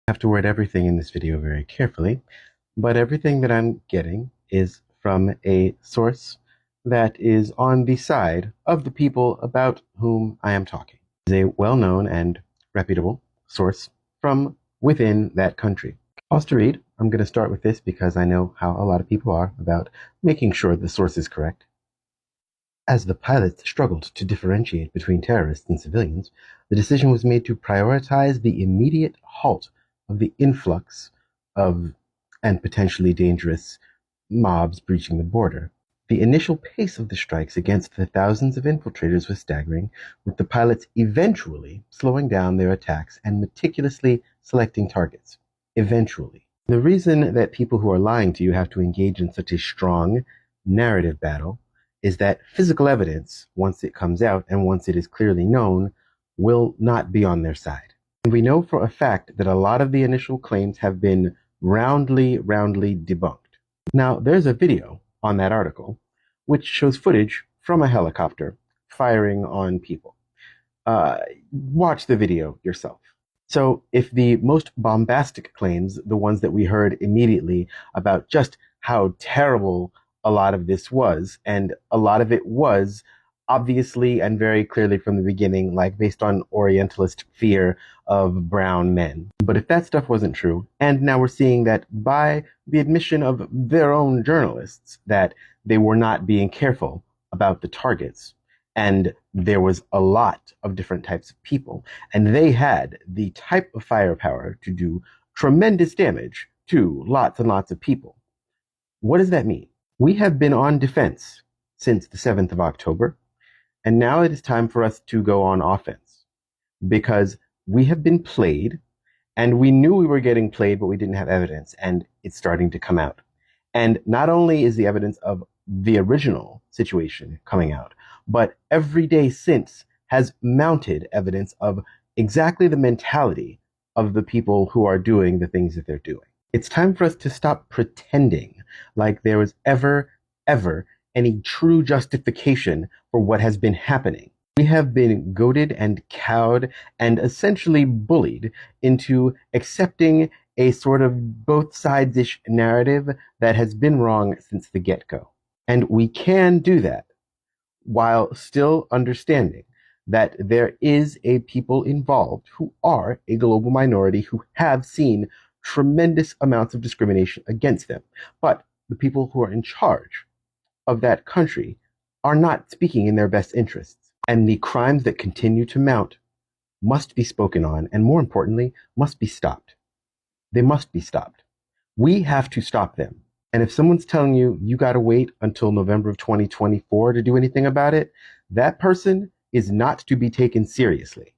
Have to word everything in this video very carefully, but everything that I'm getting is from a source that is on the side of the people about whom I am talking. It is a well-known and reputable source from within that country. Pause to read. I'm going to start with this because I know how a lot of people are about making sure the source is correct. As the pilots struggled to differentiate between terrorists and civilians, the decision was made to prioritize the immediate halt of the influx of and potentially dangerous mobs breaching the border. The initial pace of the strikes against the thousands of infiltrators was staggering, with the pilots eventually slowing down their attacks and meticulously selecting targets. Eventually. The reason that people who are lying to you have to engage in such a strong narrative battle is that physical evidence, once it comes out and once it is clearly known, will not be on their side. And we know for a fact that a lot of the initial claims have been roundly debunked. Now, there's a video on that article which shows footage from a helicopter firing on people. Watch the video yourself. So if the most bombastic claims, the ones that we heard immediately about just how terrible a lot of this was, and a lot of it was obviously and very clearly from the beginning, like based on Orientalist fear of brown men. But if that stuff wasn't true, and now we're seeing that by the admission of their own journalists that they were not being careful about the targets, and there was a lot of different types of people, and they had the type of firepower to do tremendous damage to lots and lots of people. What does that mean? We have been on defense since the 7th of October, and now it is time for us to go on offense, because we have been played, and we knew we were getting played, but we didn't have evidence, and it's starting to come out. And not only is the evidence of the original situation coming out, but every day since has mounted evidence of exactly the mentality of the people who are doing the things that they're doing. It's time for us to stop pretending like there was ever any true justification for what has been happening. We have been goaded and cowed and essentially bullied into accepting a sort of both sides-ish narrative that has been wrong since the get-go. And we can do that while still understanding that there is a people involved who are a global minority who have seen tremendous amounts of discrimination against them. But the people who are in charge of that country are not speaking in their best interests. And the crimes that continue to mount must be spoken on, and more importantly, must be stopped. They must be stopped. We have to stop them. And if someone's telling you you got to wait until November of 2024 to do anything about it, that person is not to be taken seriously.